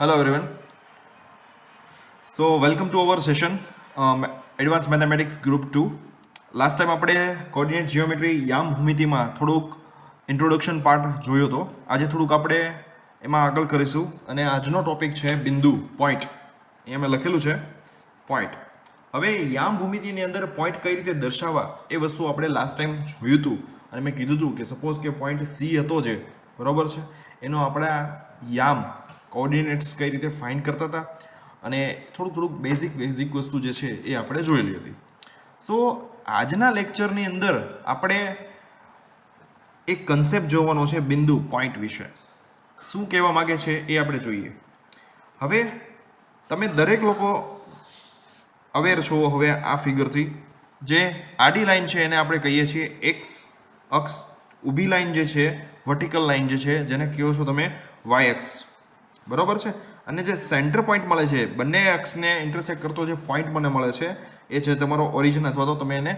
Hello everyone. So welcome to our session, Advanced Mathematics Group 2. Last time આપણે coordinate geometry યામ ભૂમિતિમાં થોડુંક introduction part જોયો હતો. આજે થોડુંક આપણે એમાં આગળ કરીશું અને આજનો ટોપિક છે બિંદુ પોઈન્ટ. અહીંયા મેં લખેલું છે પોઈન્ટ. હવે યામ ભૂમિતિની અંદર પોઈન્ટ કઈ રીતે દર્શાવવા એ વસ્તુ આપણે લાસ્ટ ટાઈમ જોયું હતું અને મેં કીધું હતું કે સપોઝ કે પોઈન્ટ સી હતો જે બરોબર છે એનો આપણા યામ કોઓર્ડિનેટ્સ કઈ રીતે ફાઇન્ડ કરતા હતા અને થોડુંક બેઝિક વસ્તુ જે છે એ આપણે જોયેલી હતી. સો આજના લેક્ચરની અંદર આપણે એક કન્સેપ્ટ જોવાનો છે બિંદુ પોઈન્ટ વિશે. શું કહેવા માગે છે એ આપણે જોઈએ. હવે તમે દરેક લોકો અવેર છો હવે આ ફિગરથી. જે આડી લાઈન છે એને આપણે કહીએ છીએ એક્સ અક્ષ, ઊભી લાઈન જે છે વર્ટિકલ લાઈન જે છે જેને કહો છો તમે વાય અક્ષ, બરોબર છે. અને જે સેન્ટર પોઈન્ટ મળે છે, બંને અક્ષને ઇન્ટરસેક્ટ કરતો જે પોઈન્ટ મને મળે છે એ છે તમારો ઓરિજિન, અથવા તો તમે એને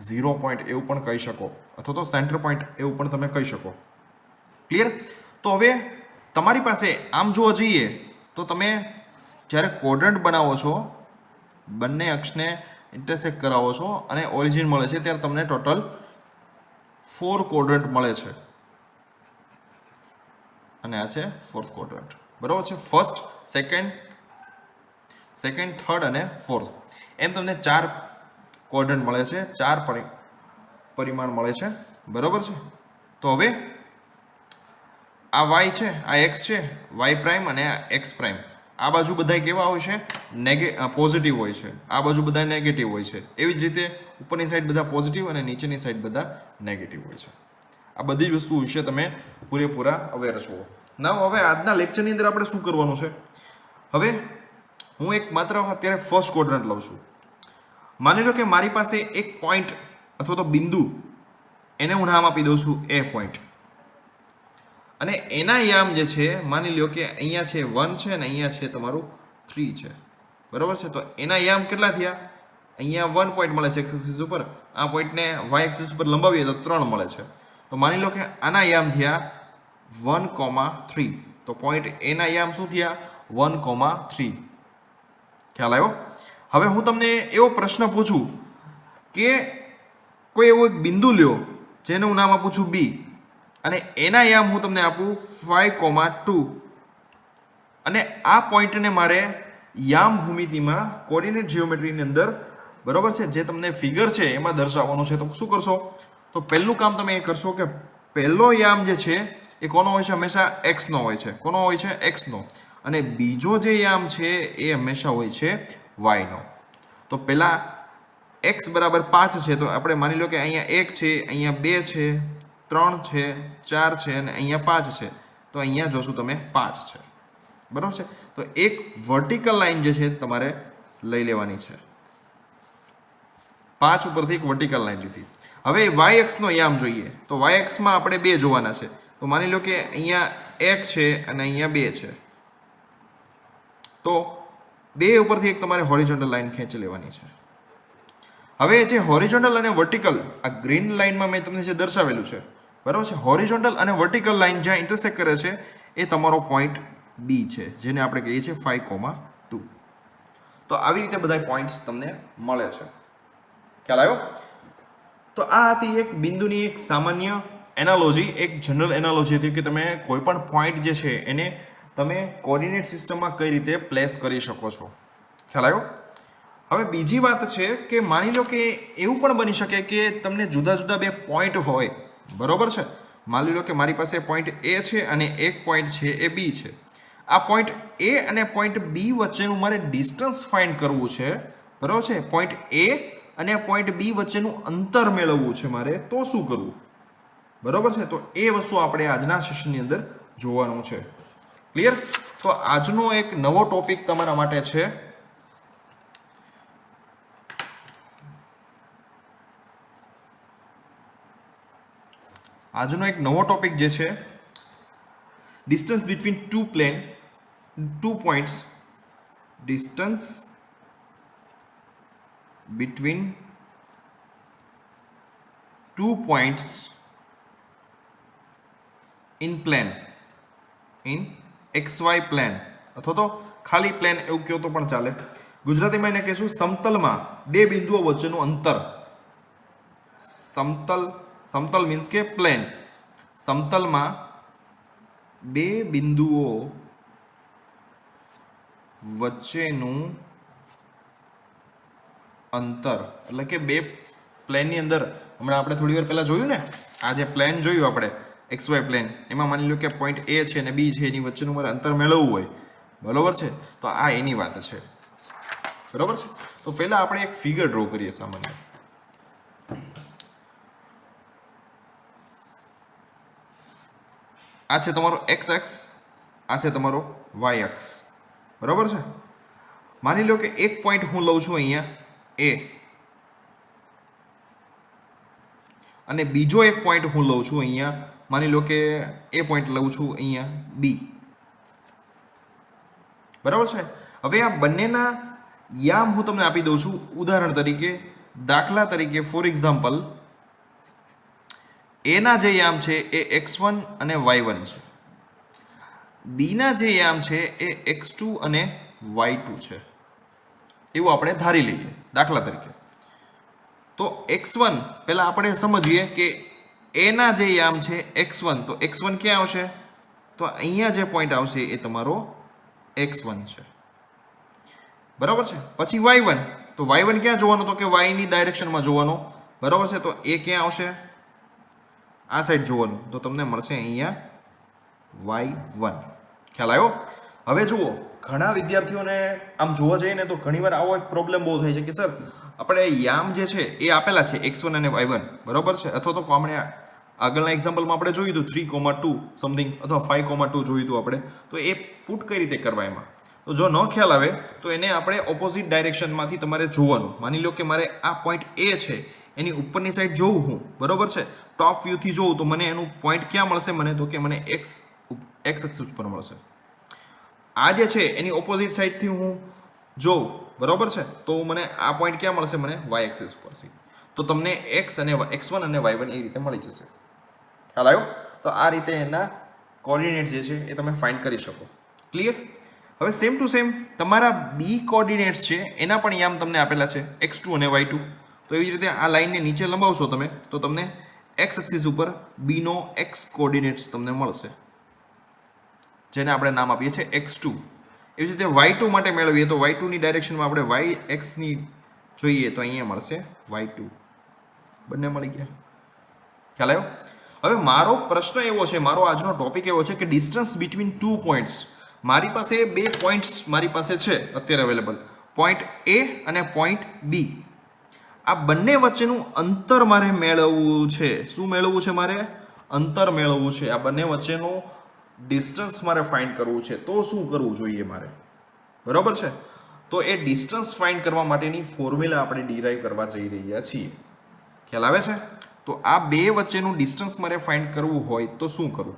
0 પોઈન્ટ એવું પણ કહી શકો, અથવા તો સેન્ટર પોઈન્ટ એવું પણ તમે કહી શકો. ક્લિયર? તો હવે તમારી પાસે આમ જોવા જઈએ તો તમે જ્યારે ક્વોડ્રન્ટ બનાવો છો, બંને અક્ષને ઇન્ટરસેક્ટ કરાવો છો અને ઓરિજિન મળે છે, ત્યારે તમને ટોટલ 4 ક્વોડ્રન્ટ મળે છે. અને આ છે ફોર્થ ક્વોડ્રન્ટ, બરાબર છે. ફર્સ્ટ, સેકન્ડ, થર્ડ અને ફોર્થ, એમ તમને 4 ક્વોડ્રન્ટ મળે છે, 4 પરિમાણ મળે છે, બરાબર છે. તો હવે આ વાય છે, આ એક્સ છે, વાય પ્રાઇમ અને આ એક્સ પ્રાઇમ, આ બાજુ બધા કેવા હોય છે? પોઝિટિવ હોય છે, આ બાજુ બધા નેગેટિવ હોય છે. એવી જ રીતે ઉપરની સાઈડ બધા પોઝિટિવ અને નીચેની સાઈડ બધા નેગેટિવ હોય છે. આ બધી જ વસ્તુ વિશે તમે પૂરેપૂરા અવેર છો. ના, હવે આજના લેક્ચરની અંદર આપણે શું કરવાનું છે? હવે હું એક માત્ર અત્યારે ફર્સ્ટ ક્વોડ્રન્ટ લઉં છું. માની લો કે મારી પાસે એક પોઈન્ટ અથવા તો બિંદુ, એને હું નામ આપી દઉં છું એ પોઈન્ટ. અને એના યામ જે છે, માની લો કે અહીંયા છે 1 છે અને અહીંયા છે તમારું 3 છે, બરાબર છે. તો એના યામ કેટલા થયા? અહીંયા 1 પોઈન્ટ મળે છે એક્સ એક્સિસ ઉપર, આ પોઈન્ટને વાય એક્સિસ ઉપર લંબાવીએ તો 3 મળે છે. તો માની લો કે આના યામ થયા 1,3. તો પોઈન્ટ એના યામ શું થયા? 1,3. ખ્યાલ આવ્યો? હવે હું તમને એવો પ્રશ્ન પૂછું કે કોઈ એવો એક બિંદુ લ્યો જેનું હું નામ આપું છું બી, અને એના યામ હું તમને આપું 5,2, અને આ પોઈન્ટને મારે યામ ભૂમિતિમાં કોઓર્ડિનેટ જીઓમેટ્રીની અંદર, બરોબર છે, જે તમને ફિગર છે એમાં દર્શાવવાનું છે. તો શું કરશો? તો પહેલું કામ તમે એ કરશો કે પહેલો યામ જે છે એ કોનો હોય છે? હંમેશા એક્સનો હોય છે. કોનો હોય છે? એક્સનો. અને બીજો જે યામ છે એ હંમેશા હોય છે વાયનો. તો પહેલા એક્સ બરાબર 5 છે, તો આપણે માની લો કે અહીંયા 1 છે, અહીંયા 2 છે, 3 છે, 4 છે અને અહીંયા 5 છે. તો અહીંયા જોશું તમે 5 છે, બરાબર છે. તો એક વર્ટિકલ લાઈન જે છે તમારે લઈ લેવાની છે. 5 ઉપરથી એક વર્ટિકલ લાઈન લીધી. હવે વાય એક્સનો યામ જોઈએ. તો વાય એક્સમાં આપણે 2 જોવાના છે. તો માની લો કે અહીંયા 1 છે અને અહીંયા 2 છે. તો 2 ઉપરથી એક તમારે હોરિઝોન્ટલ લાઈન ખેંચી લેવાની છે. હવે જે હોરિઝોન્ટલ અને વર્ટિકલ, આ ગ્રીન લાઈનમાં મેં તમને જે દર્શાવેલું છે, બરાબર છે, હોરિઝોન્ટલ અને વર્ટિકલ લાઈન જ્યાં ઇન્ટરસેક્ટ કરે છે એ તમારો પોઈન્ટ બી છે, જેને આપણે કહીએ છીએ 5,2. તો આવી રીતે બધા પોઈન્ટ્સ તમને મળે છે. ખ્યાલ આવ્યો? તો આ હતી એક બિંદુની એક સામાન્ય એનાલોજી, એક જનરલ એનાલોજી હતી કે તમે કોઈ પણ પોઈન્ટ જે છે એને તમે કોઓર્ડિનેટ સિસ્ટમમાં કઈ રીતે પ્લેસ કરી શકો છો. ખ્યાલ આવ્યો? હવે બીજી વાત છે કે માની લો કે એવું પણ બની શકે કે તમને જુદા જુદા 2 પોઈન્ટ હોય, બરોબર છે. માની લો કે મારી પાસે પોઈન્ટ એ છે અને એક પોઈન્ટ છે એ બી છે. આ પોઈન્ટ એ અને પોઈન્ટ બી વચ્ચેનું મારે ડિસ્ટન્સ ફાઇન્ડ કરવું છે, બરોબર છે. પોઈન્ટ એ અને પોઈન્ટ બી વચ્ચેનું અંતર મેળવવું છે મારે, તો શું કરવું? બરોબર છે. તો એ વસ્તુ આપણે આજના સેશનની અંદર જોવાનું છે. ક્લિયર? તો આજનો એક નવો ટોપિક તમારા માટે છે જે છે distance between two points, distance between 2 points in plane, in XY plane અથવા તો ખાલી પ્લેન એવું કહો તો પણ ચાલે. ગુજરાતીમાં એને કહીશું સમતલમાં બે બિંદુઓ વચ્ચેનું અંતર. સમતલ મીન્સ કે પ્લેન. સમતલમાં બે બિંદુઓ વચ્ચેનું અંતર એટલે કે બે પ્લેનની અંદર હમણાં આપણે થોડી વાર પહેલા જોયું ને, આ જે પ્લેન જોયું આપણે XY પ્લેન, એમાં માની લો કે પોઈન્ટ A છે અને B છે, એની વચ્ચેનું મારે અંતર મેળવવું હોય, બરોબર છે, તો આ એની વાત છે, બરોબર છે. તો પહેલા આપણે એક ફિગર ડ્રો કરીએ સામાન્ય. આ છે તમારો x અક્ષ, આ છે તમારો y અક્ષ, બરોબર છે. માની લો કે એક પોઈન્ટ હું લઉં છું અહીંયા A અને બીજો એક પોઈન્ટ હું લઉં છું અહીંયા, માની લો કે એ પોઈન્ટ લઉં છું અહીંયા B, બરાબર છે. હવે આ બંનેના યામ હું તમને આપી દઉં છું. ઉદાહરણ તરીકે, દાખલા તરીકે, ફોર એક્ઝામ્પલ, A ના જે યામ છે એ x1 અને y1 છે, B ના જે યામ છે એ x2 અને y2 છે, એવું આપણે ધારી લઈએ દાખલા તરીકે. તો x1 પહેલા આપણે સમજીએ કે A ના જે યામ છે x1, તો x1 ક્યાં આવશે? તો અહીંયા જે પોઈન્ટ આવશે એ તમારો x1 છે, બરાબર છે. પછી y1, તો y1 ક્યાં જોવાનો? તો કે y ની ડાયરેક્શનમાં જોવાનો, બરાબર છે. તો એ ક્યાં આવશે? આ સાઈડ જોવાનું, તો તમને મળશે અહીંયા y1. ખ્યાલ આવ્યો? હવે જુઓ, ઘણા વિદ્યાર્થીઓને આમ જોવા જઈએ ને તો ઘણીવાર આવો એક પ્રોબ્લેમ બહુ થાય છે કે સર આપણે યામ જે છે એ આપેલા છે x1 અને y1, બરોબર છે, અથવા તો આપણે આગળના એક્ઝામ્પલમાં આપણે જોયું હતું 3,2 સમથિંગ અથવા 5,2 જોયું હતું આપણે, તો એ પુટ કઈ રીતે કરવા એમાં. તો જો ન ખ્યાલ આવે તો એને આપણે ઓપોઝિટ ડાયરેક્શનમાંથી તમારે જોવાનું. માની લો કે મારે આ પોઈન્ટ A છે એની ઉપરની સાઈડ જોઉં હું, બરોબર છે, ટોપ વ્યૂથી જોઉં તો મને એનું પોઈન્ટ ક્યાં મળશે? મને તો કે મને x એક્સિસ ઉપર મળશે. આ જે છે એની ઓપોઝિટ સાઈડથી હું જોઉં, બરોબર છે, તો મને આ પોઈન્ટ ક્યાં મળશે? મને y એક્સિસ ઉપર. તો તમને x1 અને y1 એ રીતે મળી જશે. ખ્યાલ આવ્યો? તો આ રીતે એના કોઓર્ડિનેટ્સ જે છે એ તમે ફાઇન્ડ કરી શકો. ક્લિયર? હવે સેમ ટુ સેમ તમારા b કોઓર્ડિનેટ્સ છે એના પણ યામ તમને આપેલા છે x2 અને y2. તો એવી જ રીતે આ લાઈનને નીચે લંબાવશો તમે તો તમને x એક્સિસ ઉપર b નો x કોઓર્ડિનેટ્સ તમને મળશે, જેને આપણે નામ આપીએ છીએ x2. એવી જ રીતે y2 માટે મેળવીએ તો y2 ની ડાયરેક્શનમાં આપણે y x ની જોઈએ તો અહીંયા મળશે y2. બંને મળી ગયા. ખ્યાલ આવ્યો? હવે મારો પ્રશ્ન એવો છે, મારો આજનો ટોપિક એવો છે કે ડિસ્ટન્સ બિટવીન ટુ પોઈન્ટ્સ. મારી પાસે બે પોઈન્ટ્સ મારી પાસે છે અત્યારે અવેલેબલ, પોઈન્ટ A અને પોઈન્ટ B. આ બંને વચ્ચેનું અંતર મારે મેળવવું છે. શું મેળવવું છે? મારે અંતર મેળવવું છે. આ બંને વચ્ચેનું ડિસ્ટન્સ મારે ફાઇન્ડ કરવું છે. તો શું કરવું જોઈએ મારે? બરોબર છે. તો એ ડિસ્ટન્સ ફાઇન્ડ કરવા માટેની ફોર્મ્યુલા આપણે ડિરાઈવ કરવા જઈ રહ્યા છીએ. ખ્યાલ આવે છે? તો આ બે વચ્ચેનું ડિસ્ટન્સ મારે ફાઇન્ડ કરવું હોય તો શું કરવું?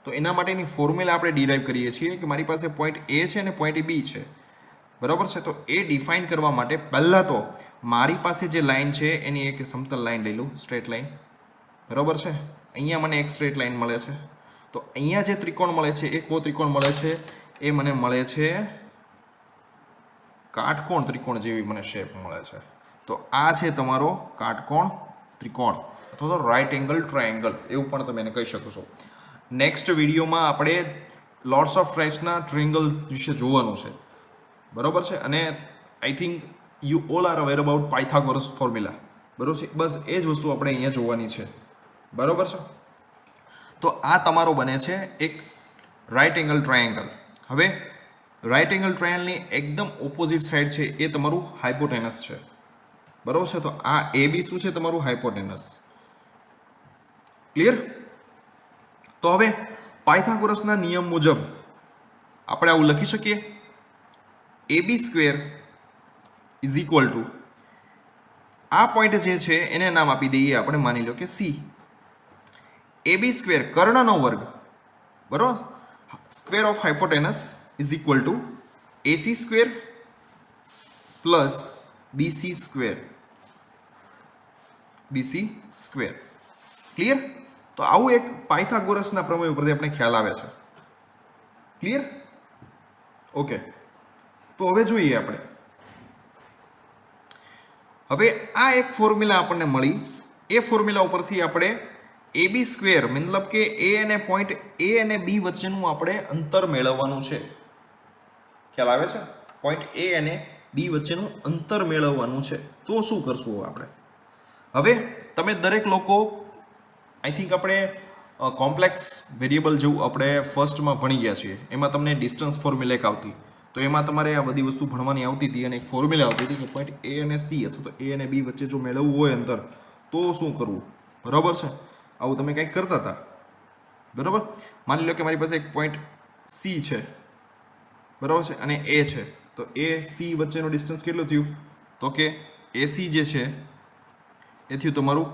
તો એના માટેની ફોર્મ્યુલા આપણે ડિરાઈવ કરીએ છીએ કે મારી પાસે પોઈન્ટ A છે અને પોઈન્ટ B છે, બરાબર છે. તો એ ડિફાઇન કરવા માટે પહેલાં તો મારી પાસે જે લાઈન છે એની એક સમતલ લાઈન લઈ લઉં, સ્ટ્રેટ લાઈન, બરાબર છે. અહીંયા મને એક સ્ટ્રેટ લાઈન મળે છે. તો અહીંયા જે ત્રિકોણ મળે છે એ કો ત્રિકોણ મળે છે, એ મને મળે છે કાટકોણ ત્રિકોણ જેવી મને શેપ મળે છે. તો આ છે તમારો કાટકોણ ત્રિકોણ અથવા તો રાઇટ એંગલ ટ્રાયેંગલ એવું પણ તમે એને કહી શકો છો. નેક્સ્ટ વિડીયોમાં આપણે લોર્ડ્સ ઓફ ટ્રાઇસના ટ્રાયેંગલ વિશે જોવાનું છે, બરોબર છે. અને I think you all are aware about Pythagoras formula, બરોબર છે. બસ એ જ વસ્તુ આપણે અહીંયા જોવાની છે, બરોબર છે. તો આ તમારો બને છે એક રાઇટ એંગલ ટ્રાયેંગલ. હવે રાઇટ એંગલ ટ્રાયેંગલની એકદમ ઓપોઝિટ સાઈડ છે એ તમારું હાઇપોટેનસ છે, બરોબર છે. તો આ AB શું છે? તમારું હાઇપોટેનસ. ક્લિયર? તો હવે પાયથાગોરસના નિયમ મુજબ આપણે આવું લખી શકીએ, AB² ઇઝ ઇક્વલ ટુ, આ પોઈન્ટ જે છે એને નામ આપી દઈએ આપણે, માની લો કે C. AB² કર્ણનો વર્ગ, બરોબર, square of hypotenuse is equal to AC² plus BC². Clear? તો આવું એક પાયથાગોરસના પ્રમેય ઉપરથી આપણે ખ્યાલ આવે છે. ક્લિયર? ઓકે, તો હવે જોઈએ આપણે. હવે આ એક ફોર્મ્યુલા આપણને મળી. એ ફોર્મ્યુલા ઉપરથી આપણે AB સ્ક્વેર મતલબ કે એ અને પોઈન્ટ એ અને બી વચ્ચેનું આપણે અંતર મેળવવાનું છે. ખ્યાલ આવે છે? પોઈન્ટ એ અને બી વચ્ચેનું અંતર મેળવવાનું છે. તો શું કરશું આપણે? હવે તમે દરેક લોકો આઈ થિંક આપણે કોમ્પ્લેક્સ વેરિયેબલ જેવું આપણે ફર્સ્ટમાં ભણી ગયા છીએ. એમાં તમને ડિસ્ટન્સ ફોર્મ્યુલા એક આવતી, તો એમાં તમારે આ બધી વસ્તુ ભણવાની આવતી હતી અને એક ફોર્મ્યુલા આવતી હતી કે પોઈન્ટ એ અને સી અથવા તો એ અને બી વચ્ચે જો મેળવવું હોય અંતર તો શું કરવું. બરાબર છે? આવું તમે કંઈક કરતા હતા. બરાબર? માની લો કે મારી પાસે એક પોઈન્ટ સી છે, બરાબર છે, અને એ છે. તો એ સી વચ્ચેનું ડિસ્ટન્સ કેટલું થયું? તો કે એસી જે છે એ થયું તમારું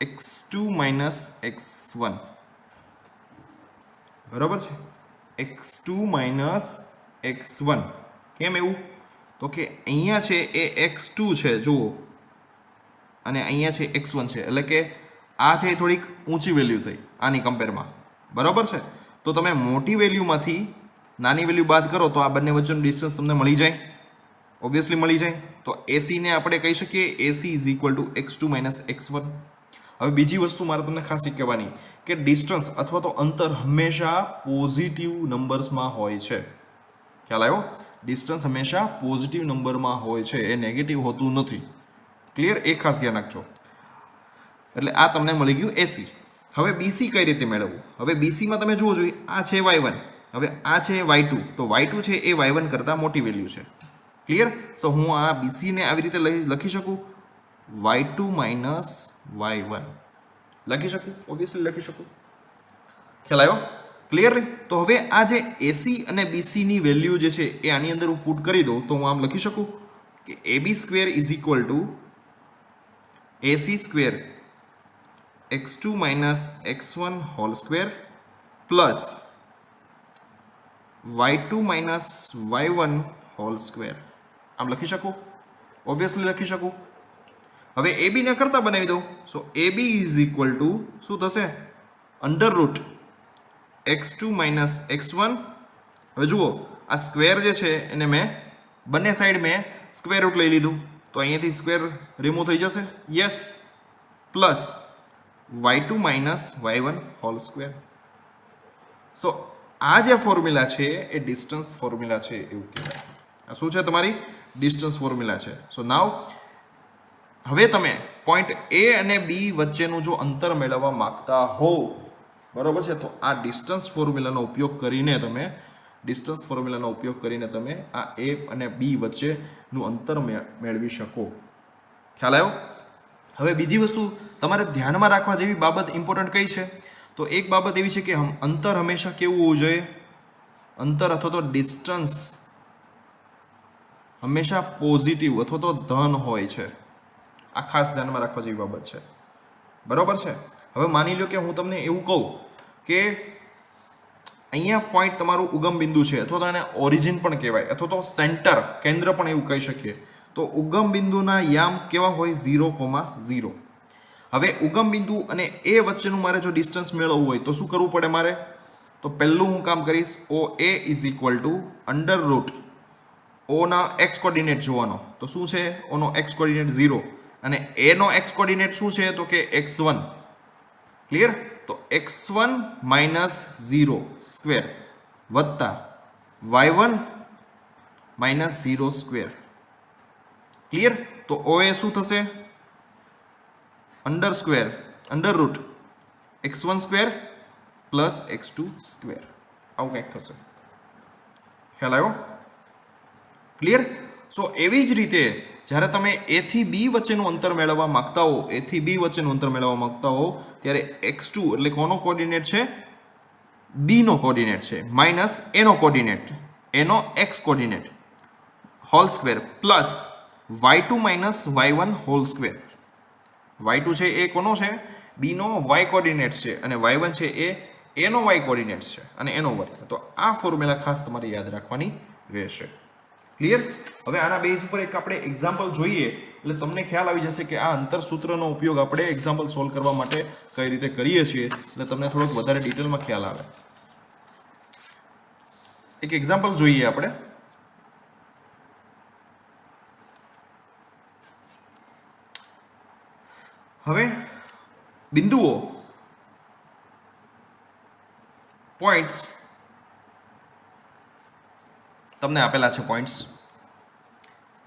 x2 માઇનસ x1. બરાબર છે? x2 minus x1. કેમ એવું? તો કે અહીંયા છે એ x2 છે જુઓ, અને અહીંયા છે x1 છે, એટલે કે આ છે થોડીક ઊંચી વેલ્યુ થઈ આની કમ્પેરમાં. બરાબર છે? તો તમે મોટી વેલ્યુમાંથી નાની વેલ્યુ બાદ કરો તો આ બંને વચ્ચેનું ડિસ્ટન્સ તમને મળી જાય, ઓબ્વિયસલી મળી જાય. તો એસીને આપણે કહી શકીએ એસી is equal two x2 minus x1. હવે બીજી વસ્તુ મારે તમને ખાસ કહેવાની કે ડિસ્ટન્સ અથવા તો અંતર હંમેશા પોઝિટિવ નંબર્સમાં હોય છે. ખ્યાલ આવ્યો? ડિસ્ટન્સ હંમેશા પોઝિટિવ નંબરમાં હોય છે, એ નેગેટિવ હોતું નથી. ક્લિયર? એ ખાસ ધ્યાન રાખજો. એટલે આ તમને મળી ગયું એસી. હવે બીસી કઈ રીતે મેળવવું? હવે બીસીમાં તમે જુઓ જોઈએ, આ છે y1, હવે આ છે y2. તો y2 છે એ y1 કરતાં મોટી વેલ્યુ છે. ક્લિયર? સો હું આ બીસીને આવી રીતે લખી શકું, y2 માઇનસ y1 લખી શકું, ઓબ્વિયસલી લખી શકું. ખ્યાલ આવ્યો? ક્લિયરલી? તો હવે આ જે એસી અને બીસીની વેલ્યુ જે છે એ આની અંદર હું પુટ કરી દઉં તો હું આમ લખી શકું કે AB square is equal two AC square x2 minus x1 hall square plus y2 minus y1 whole square. આમ લખી શકું, ઓબ્વિયસલી લખી શકું. હવે AB ને કરતા બનાવી દઉં. સો AB ઇઝ ઇક્વલ ટુ શું થશે? Under root x2 minus x1. હવે જુઓ આ સ્ક્વેર જે છે એને મેં બંને સાઈડ મેં સ્ક્વેર રૂટ લઈ લીધું, તો અહીંયાથી સ્ક્વેર રિમૂવ થઈ જશે. Yes. Plus y2 minus y1 whole square. So આ જે ફોર્મ્યુલા છે એ ડિસ્ટન્સ ફોર્મ્યુલા છે એવું કહેવાય. આ શું છે? તમારી ડિસ્ટન્સ ફોર્મ્યુલા છે. સો નાવ હવે તમે પોઈન્ટ એ અને બી વચ્ચેનું જો અંતર મેળવવા માંગતા હો, બરોબર છે, તો આ ડિસ્ટન્સ ફોર્મ્યુલાનો ઉપયોગ કરીને તમે આ એ અને બી વચ્ચેનું અંતર મેળવી શકો. ખ્યાલ આવ્યો? હવે બીજી વસ્તુ તમારે ધ્યાનમાં રાખવા જેવી બાબત ઇમ્પોર્ટન્ટ કઈ છે? તો એક બાબત એવી છે કે અંતર હંમેશા કેવું હોવું જોઈએ? અંતર અથવા તો ડિસ્ટન્સ હંમેશા પોઝિટિવ અથવા તો ધન હોય છે. આ ખાસ ધ્યાનમાં રાખવા જેવી બાબત છે. બરોબર છે? હવે માની લો કે હું તમને એવું કહું કે અહીંયા પોઈન્ટ તમારું ઉગમ બિંદુ છે, અથવા તો એને ઓરિજિન પણ કહેવાય, અથવા તો સેન્ટર, કેન્દ્ર પણ એવું કહી શકીએ. તો ઉગમ બિંદુના યામ કેવા હોય? 0,0. હવે ઉગમ બિંદુ અને એ વચ્ચેનું મારે જો ડિસ્ટન્સ મેળવવું હોય તો શું કરવું પડે મારે? તો પહેલું હું કામ કરીશ, OA is equal to under route ઓના એક્સ કોર્ડિનેટ જોવાનો. તો શું છે? ઓનો એક્સ કોર્ડિનેટ 0 અને એનો એક્સ કોર્ડિનેટ શું છે? તો કે x1. ક્લિયર? તો x1 માઇનસ 0 સ્ક્વેર વત્તા y1 માઇનસ 0 સ્ક્વેર. ક્લિયર? તો OA શું થશે? Under route x1 square plus x2 square. આવું કંઈક થશે. ખ્યાલ આવ્યો? ક્લિયર? સો એવી જ રીતે જ્યારે તમે એ થી બી વચ્ચેનું અંતર મેળવવા માંગતા હો ત્યારે x2 એટલે કોનો કોઓર્ડિનેટ છે? બી નો કોઓર્ડિનેટ છે, માઇનસ એનો કોઓર્ડિનેટ, એનો x coordinate hall square plus y2 minus y1 whole square. y2 છે એ કોનો છે? બી નો y કોઓર્ડિનેટ છે, અને y1 છે એ એનો y કોઓર્ડિનેટ છે, અને એનો વર્ગ. તો આ ફોર્મ્યુલા ખાસ તમારે યાદ રાખવાની રહેશે. ક્લિયર? હવે આના બેઝ ઉપર એક આપણે એક્ઝામ્પલ જોઈએ એટલે તમને ખ્યાલ આવી જશે કે આ અંતર સૂત્રનો ઉપયોગ આપણે એક્ઝામ્પલ સોલ્વ કરવા માટે કઈ રીતે કરીએ છીએ, એટલે તમને થોડોક વધારે ડિટેલમાં ખ્યાલ આવે. એક એક્ઝામ્પલ જોઈએ આપણે. હવે બિંદુઓ પોઈન્ટ્સ તમને આપેલા છે પોઈન્ટ્સ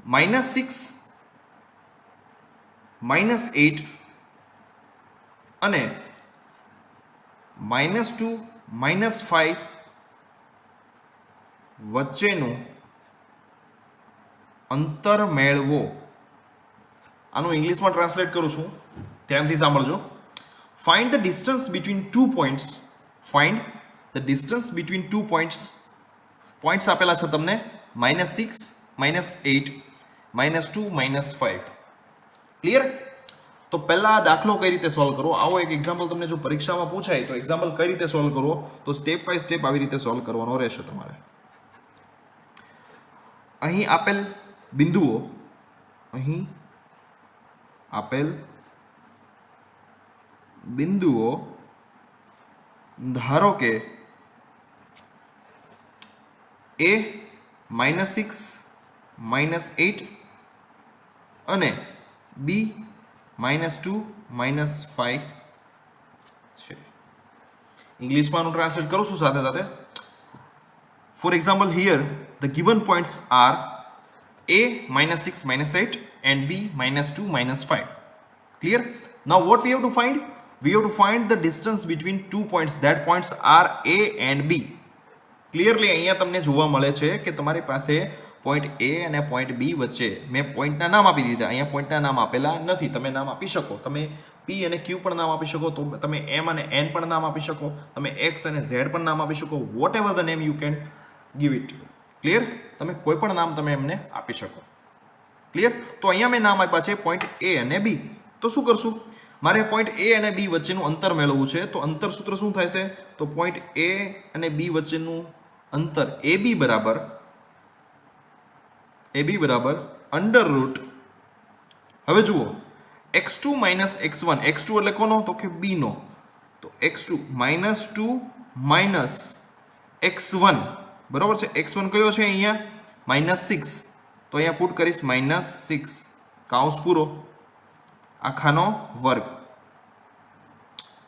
-6 -8 અને -2 -5 વચ્ચેનું અંતર મેળવો. આનું ઇંગ્લિશમાં ટ્રાન્સલેટ કરું છું, ધ્યાનથી સાંભળજો. Find the distance between two points. Find the distance between two points. Points આપેલા છે તમને -6 -8 -2 -5. ક્લિયર? તો પહેલા આ દાખલો કઈ રીતે સોલ્વ કરવો, આવો એક એક્ઝામ્પલ તમને જો પરીક્ષામાં પૂછાય તો એક્ઝામ્પલ કઈ રીતે સોલ્વ કરવો, તો સ્ટેપ બાય સ્ટેપ આવી રીતે સોલ્વ કરવાનો રહેશે તમારે. અહીં આપેલ બિંદુઓ, અહીં આપેલ બિંદુઓ ધારો કે A -6 -8 અને B -2 -5 છે. ઇંગ્લિશમાં હું ટ્રાન્સલેટ કરું છું સાથે સાથે. For example, here the given points are A -6 -8 and B -2 -5. Clear? Now what we have to find? We have to find the distance between two points. That points are A and B. Clearly અહીંયા તમને જોવા મળે છે કે તમારી પાસે point A અને point B વચ્ચે મેં પોઈન્ટના નામ આપી દીધા. અહીંયા પોઈન્ટના નામ આપેલા નથી. તમે નામ આપી શકો. તમે P અને Q પણ નામ આપી શકો, તો તમે M અને N પણ નામ આપી શકો, તમે X અને Z પણ નામ આપી શકો. Whatever the name you can give it. Clear? તમે કોઈ પણ નામ તમે એમને આપી શકો. ક્લિયર? તો અહીંયા મેં નામ આપ્યા છે પોઈન્ટ A અને B. તો શું કરશું? મારે પોઈન્ટ A અને B વચ્ચેનું અંતર મેળવવું છે. તો અંતર સૂત્ર શું થાય છે? તો પોઈન્ટ A અને B વચ્ચેનું અંતર AB બરાબર અંડર રૂટ. હવે જુઓ, x2 - x1. x2 એટલે કોનો? તો કે B નો. તો x2 -2 -x1 બરોબર છે. x1 કયો છે અહીંયા? -6. તો અહીંયા પુટ કરીશ -6 કાઉન્સ પૂરો આખાનો વર્ગ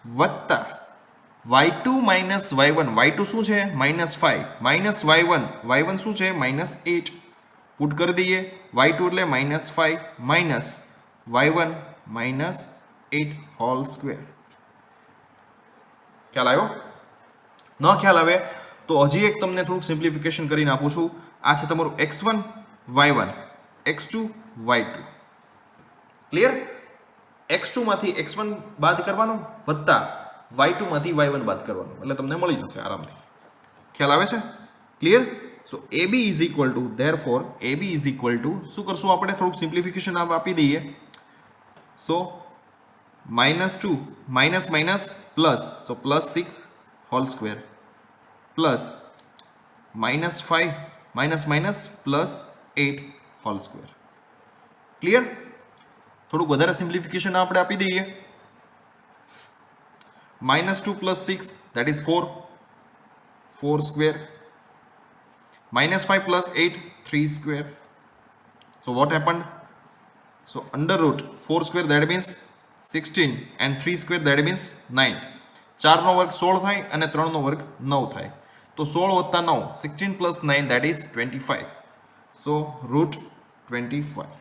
વત્તા y2 - y1. y2 શું છે? -5 -y1. y1 શું છે? -8. પુટ કરી દઈએ. y2 એટલે -5 માઇનસ y1 -8 હોલ સ્ક્વેર. ખ્યાલ આવ્યો? ન ખ્યાલ આવે તો હજી એક તમને થોડુંક સિમ્પ્લિફિકેશન કરીને આપું છું. આ છે તમારું x1 y1, x2 y2. Clear? x2 માંથી x1 બાદ કરવાનો વત્તા y2 માંથી y1 બાદ કરવાનું, એટલે તમને મળી જશે આરામથી. ખ્યાલ આવે છે? Clear? So AB is equal two, therefore AB is equal two શું કરશું આપણે? થોડુંક સિમ્પ્લિફિકેશન આપી દઈએ. સો -2 માઇનસ માઇનસ પ્લસ, સો +6 hall square plus -5 minus minus +8 whole square. Clear? થોડુંક વધારે સિમ્પ્લિફિકેશન આપણે આપી દઈએ. -2 + 6 that is 4 square, -5 + 8 3 square. So what happened? So under root 4 square that means 16 and 3 square that means 9. 4 નો વર્ગ 16 થાય અને 3 નો વર્ગ 9 થાય. તો 16 + 9 16 + 9 that is 25. So root 25.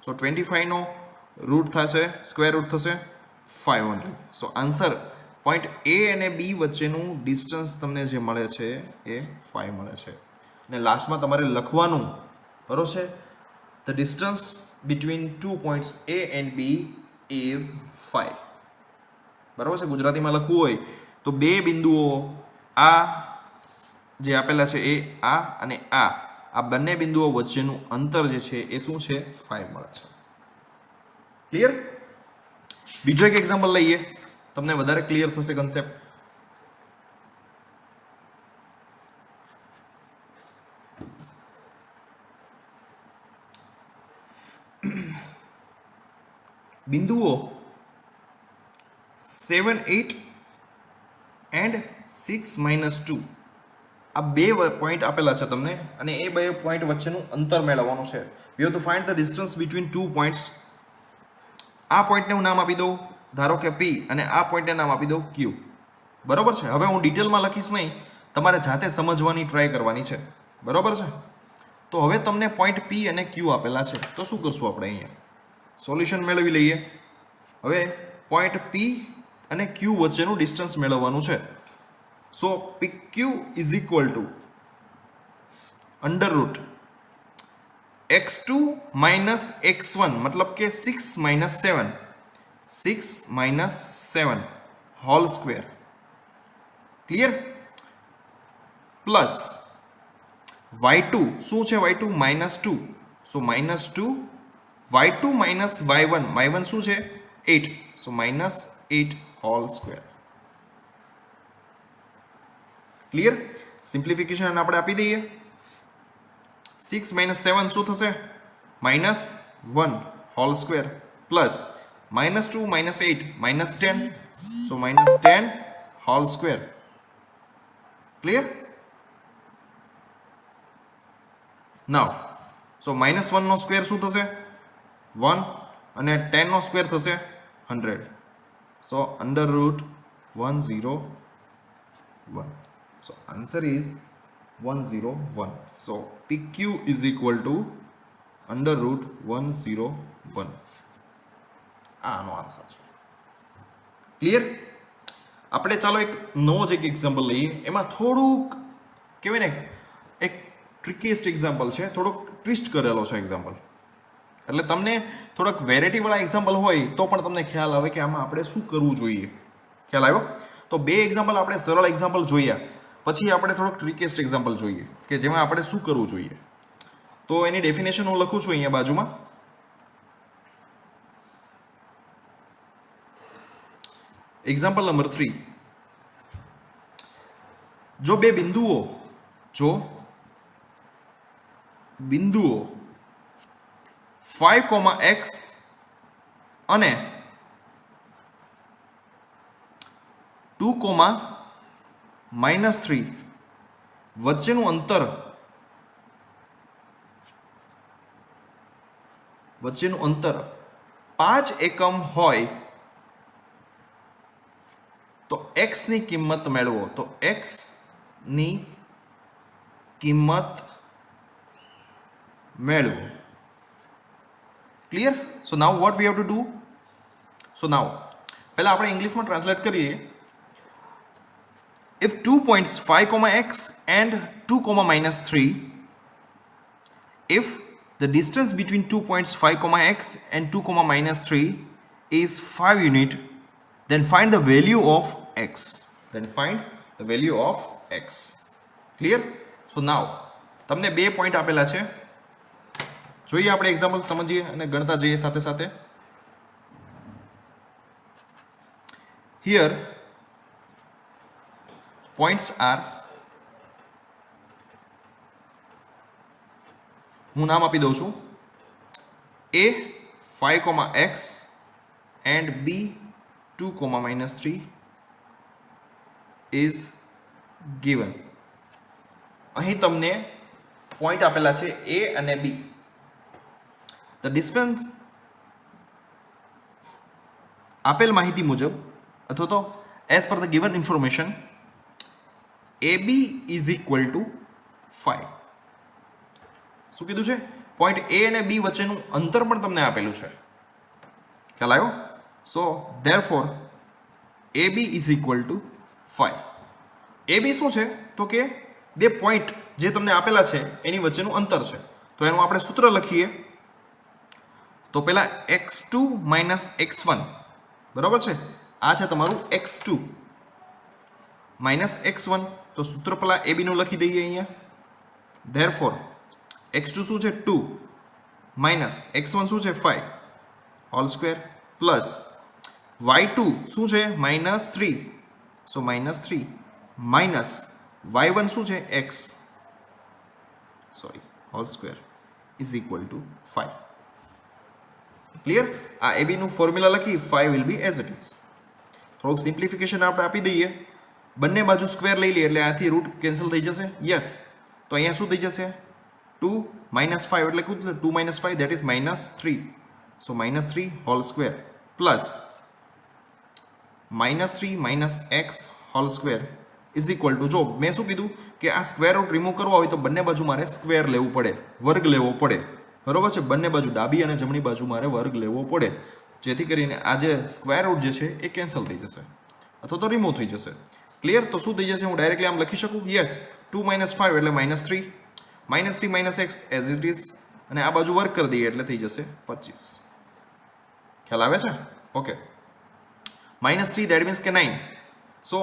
So 25 no route થશે, સ્ક્વેર રૂટ થશે 500. સો આન્સર પોઈન્ટ A અને B વચ્ચેનું ડિસ્ટન્સ તમને જે મળે છે એ 5 મળે છે. અને લાસ્ટમાં તમારે લખવાનું, બરોબર છે, the distance between two points A and B is 5. બરાબર છે? ગુજરાતીમાં લખવું હોય તો બે બિંદુઓ આ જે આપેલા છે એ આ અને આ બંને બિંદુઓ વચ્ચેનું અંતર જે છે એ શું છે? 5 મળે છે. ક્લિયર? બીજો એક એક્ઝામ્પલ લઈએ, તમને વધારે ક્લિયર થશે કન્સેપ્ટ. બિંદુઓ 7 8 and 6 - 2 આ બે પોઈન્ટ આપેલા છે તમને, અને એ બે પોઈન્ટ વચ્ચેનું અંતર મેળવવાનું છે. We have to find the distance between two points. આ પોઈન્ટને હું નામ આપી દઉં ધારો કે પી અને આ પોઈન્ટને નામ આપી દઉં ક્યુ. બરોબર છે. હવે હું ડિટેલમાં લખીશ નહીં, તમારે જાતે સમજવાની ટ્રાય કરવાની છે. બરોબર છે. તો હવે તમને પોઈન્ટ પી અને ક્યુ આપેલા છે, તો શું કરશું આપણે અહીંયા? સોલ્યુશન મેળવી લઈએ. હવે પોઈન્ટ પી અને ક્યુ વચ્ચેનું ડિસ્ટન્સ મેળવવાનું છે. So P Q is equal to under root x2 minus x1 मतलब કે 6 minus 7 whole square. Clear? Plus y2 શું છે? y2 minus 2. સો માઇનસ 2 y2 માઇનસ y1 શું છે? 8. So minus 8 whole square. Clear? Simplification આપણે આપી દઈએ. 6 માઇનસ 7 શું થશે? Minus 1 whole square plus minus 2 minus 8 minus 10. So minus 10 whole square. Clear? Now so minus 1 નો સ્ક્વેર શું થશે? 1 અને 10 નો સ્ક્વેર થશે 100. So under root 101. So answer is 101. So PQ is equal to under root 101. આનો answer છે. Clear? આપણે ચાલો એક નવો જ એક એક્ઝામ્પલ લઈએ. એમાં થોડુંક કહેવાય ને એક ટ્રિકીએસ્ટ એક્ઝામ્પલ છે, થોડોક ટ્વિસ્ટ કરેલો છે એક્ઝામ્પલ. એટલે તમને થોડાક વેરાયટીવાળા એક્ઝામ્પલ હોય તો પણ તમને ખ્યાલ આવે કે આમાં આપણે શું કરવું જોઈએ. ખ્યાલ આવ્યો? તો બે એક્ઝામ્પલ આપણે સરળ એક્ઝામ્પલ જોયા, પછી આપણે થોડોક ટ્રિકીએસ્ટ એક્ઝામ્પલ જોઈએ કે જેમાં આપણે શું કરવું જોઈએ. તો એની ડેફિનેશન હું લખું છું અહીંયા બાજુમાં. Example number 3. જો બે બિંદુઓ 5, x અને 2, -3 વચ્ચેનું અંતર 5 એકમ હોય તો x ની કિંમત મેળવો. તો x ની કિંમત મેળવો. Clear? So now what we have to do? So now પહેલા આપણે ઇંગ્લિશમાં ટ્રાન્સલેટ કરીએ. If 2 points 5, x and 2, -3, if the distance between 2 points 5, x and 2, -3 is 5 unit, then find the value of x. Clear? So now તમને બે point આપેલા છે. જોઈએ આપણે એક્ઝામ્પલ સમજીએ અને ગણતા જઈએ સાથે સાથે. Here points are, હું નામ આપી દઉં છું, A 5, x and B 2, -3 is given. અહીં તમને પોઈન્ટ આપેલા છે A અને B. The distance આપેલ માહિતી મુજબ અથવા તો as per the given information AB is equal to 5. શું કીધું છે? પોઈન્ટ A અને B વચ્ચેનું અંતર પણ તમને આપેલું છે. ખ્યાલ આવ્યો? સો therefore AB is equal to 5. AB શું છે? તો કે બે પોઈન્ટ જે તમને આપેલા છે એની વચ્ચેનું અંતર છે. તો એનું આપણે સૂત્ર લખીએ. તો પહેલા x2 - x1, બરાબર છે? આ છે તમારું x2 -x1. તો સૂત્ર પહેલા AB નું લખી દઈએ અહીંયા. therefore x2 શું છે? 2 -x1 શું છે? 5 હોલ સ્ક્વેર પ્લસ y2 શું છે? -3. સો -3 માઇનસ y1 શું છે? x whole square is equal two 5. Clear? આ AB નું ફોર્મ્યુલા લખી 5 will be as it is. થોડુંક સિમ્પ્લિફિકેશન આપણે આપી દઈએ. બંને બાજુ સ્ક્વેર લઈ લઈએ એટલે આથી રૂટ કેન્સલ થઈ જશે. યસ. તો અહીંયા શું થઈ જશે? 2 - 5 એટલે કેટલું? 2 - 5 that is -3. So -3 hall square plus -3 minus x whole square is equal two, જો મેં શું કીધું કે આ સ્ક્વેર રૂટ રિમૂવ કરવા હોય તો બંને બાજુ મારે સ્ક્વેર લેવું પડે, વર્ગ લેવો પડે, બરોબર છે. બંને બાજુ ડાબી અને જમણી બાજુ મારે વર્ગ લેવો પડે, જેથી કરીને આ જે સ્ક્વેર રૂટ જે છે એ કેન્સલ થઈ જશે અથવા તો રિમૂવ થઈ જશે. ક્લિયર? તો શું થઈ જશે? હું ડાયરેક્ટલી આમ લખી શકું, યસ, 2 - 5 એટલે -3, -3 minus x as it is, અને આ બાજુ વર્ક કરી દઈએ એટલે થઈ જશે 25. ખ્યાલ આવે છે? ઓકે. -3 દેટ મીન્સ કે 9. સો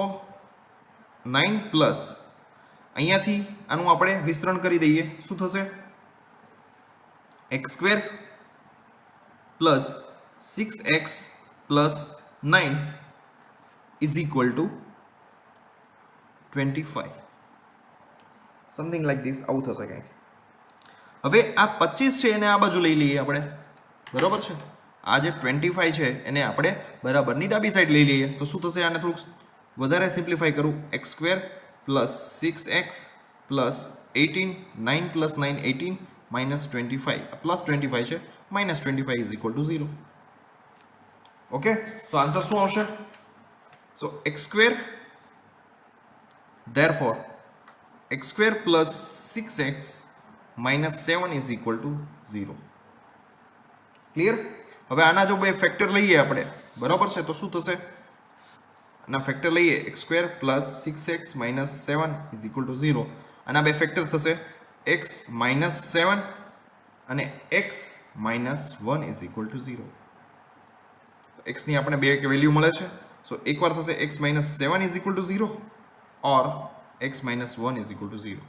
9 પ્લસ અહીંયાથી આનું આપણે વિસ્તરણ કરી દઈએ, શું થશે? x square plus 6x plus 9 is equal two 25. Something like this, આવું થશે કંઈક. હવે આ 25 છે એને આ બાજુ લઈ લઈએ આપણે, બરોબર છે. આ જે 25 છે એને આપણે બરાબરની ડાબી સાઈડ લઈ લઈએ, તો શું થશે? આને થોડુંક વધારે સિમ્પ્લિફાઈ કરું, x square plus 6x plus 18, 9 plus 9 18 minus 25, plus 25 છે, minus 25 is equal two 0. Okay, તો આન્સર શું આવશે? સો x square, therefore x square plus 6x minus 7 is equal two 0. Clear? હવે આના જો બે ફેક્ટર લઈએ આપણે, બરાબર છે, તો શું થશે? આના ફેક્ટર લઈએ, x square plus 6x minus 7 is equal two 0. આના બે ફેક્ટર થશે x માઇનસ 7 અને x minus 1 is equal two 0. x ની આપણે બે વેલ્યુ મળે છે, સો એકવાર થશે x minus 7 is equal two 0 or x minus 1 is equal two 0.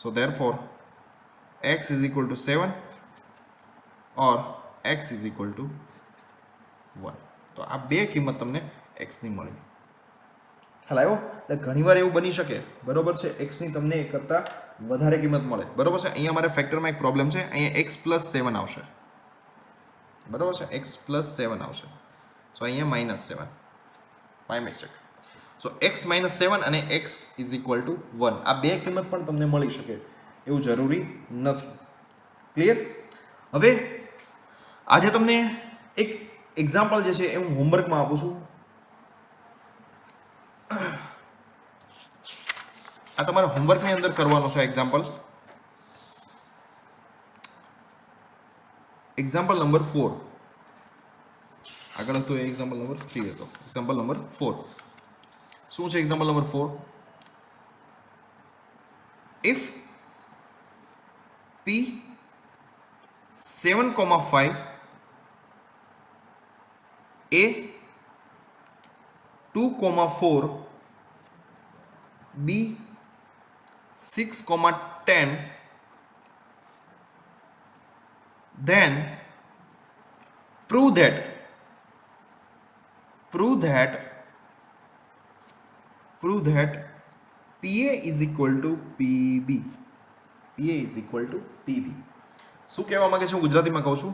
So therefore x is equal two 7 or x is equal two 1. તો આ બે કિંમત તમને x ની મળી. ખ્યાલ આવ્યો? એટલે ઘણીવાર એવું બની શકે, બરોબર છે, x ની તમને એ કરતાં વધારે કિંમત મળે, બરોબર છે. અહીંયા મારે ફેક્ટરમાં એક પ્રોબ્લેમ છે, અહીંયા x પ્લસ 7 આવશે, બરોબર છે, x પ્લસ 7 આવશે, સો અહીંયા minus 7 by mistake. So x minus 7 અને x ઇઝ ઇક્વલ ટુ 1, આ બે કિંમત પણ તમને મળી શકે એવું જરૂરી નથી. ક્લિયર? હવે આજે તમને એક એક્ઝામ્પલ જે છે એ હું હોમવર્કમાં આપું છું. આ તમારે હોમવર્કની અંદર કરવાનો છે એક્ઝામ્પલ. Example number 4. આગળ હતો એ એક્ઝામ્પલ નંબર 3 હતો. એક્ઝામ્પલ નંબર 4 શું છે? Example number 4, if p 7,5 a 2,4 b 6,10 then prove that PA is equal to PB. PA is equal to PB. શું કહેવા માંગે છે? હું ગુજરાતીમાં કહું છું.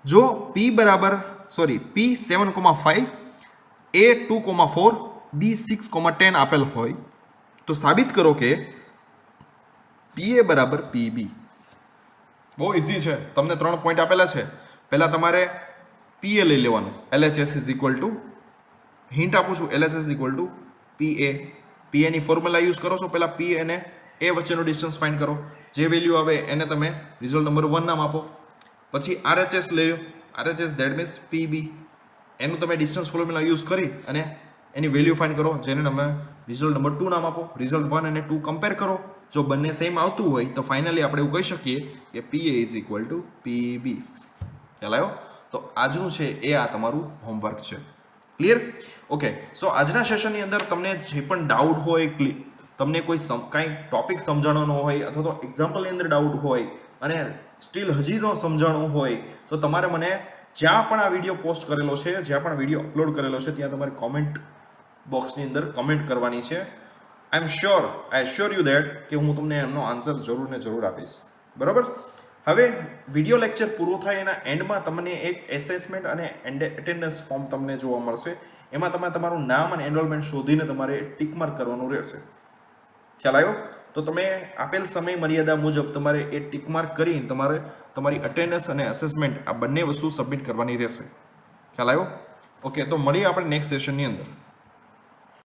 જો P 7,5 A 2,4 B 6,10 આપેલ હોય તો સાબિત કરો કે PA બરાબર PB. બહુ ઇઝી છે, તમને 3 પોઈન્ટ આપેલા છે. પહેલા તમારે PA લઈ લેવાનું, LHS is equal two, hint આપું છું, LHS is equal two PA. PA ની ફોર્મ્યુલા યુઝ કરો છો, પહેલા P અને A વચ્ચેનો ડિસ્ટન્સ ફાઇન્ડ કરો, જે વેલ્યુ આવે એને તમે રિઝલ્ટ નંબર 1 નામ આપો. પછી RHS લ્યો, RHS ધેટ મીન્સ PB, એનું તમે ડિસ્ટન્સ ફોર્મ્યુલા યુઝ કરી અને એની વેલ્યુ ફાઇન્ડ કરો, જેને તમે રિઝલ્ટ નંબર 2 નામ આપો. રિઝલ્ટ 1 અને 2 કમ્પેર કરો, જો બંને સેમ આવતું હોય તો ફાઇનલી આપણે એવું કહી શકીએ કે PA is equal two PB. ખ્યાલ આવ્યો? તો આજનું છે એ આ તમારું હોમવર્ક છે. ક્લિયર? ઓકે, સો આજના સેશનની અંદર તમને જે પણ ડાઉટ હોય, તમને કોઈ કાંઈ ટોપિક સમજાણવાનો હોય અથવા તો એક્ઝામ્પલની અંદર ડાઉટ હોય અને સ્ટીલ હજી તો સમજાણું હોય તો તમારે મને જ્યાં પણ આ વિડીયો પોસ્ટ કરેલો છે, જ્યાં પણ વિડીયો અપલોડ કરેલો છે, ત્યાં તમારે કોમેન્ટ બોક્સની અંદર કમેન્ટ કરવાની છે. આઈ એશ્યોર યુ ધેટ કે હું તમને એમનો આન્સર જરૂર ને જરૂર આપીશ. બરાબર? હવે વિડીયો લેક્ચર પૂરો થાય એના એન્ડમાં તમને એક એસેસમેન્ટ અને એટેન્ડન્સ ફોર્મ તમને જોવા મળશે. એમાં તમે તમારું નામ અને એનરોલમેન્ટ શોધીને તમારે ટિક માર્ક કરવાનું રહેશે. ખ્યાલ આવ્યો? તો તમે આપેલ સમય મર્યાદા મુજબ તમારે એ ટિક માર્ક કરીને તમારે તમારી અટેન્ડન્સ અને અસેસમેન્ટ આ બંને વસ્તુ સબમિટ કરવાની રહેશે. ખ્યાલ આવ્યો? ઓકે, તો મળીએ આપણે નેક્સ્ટ સેશનની અંદર.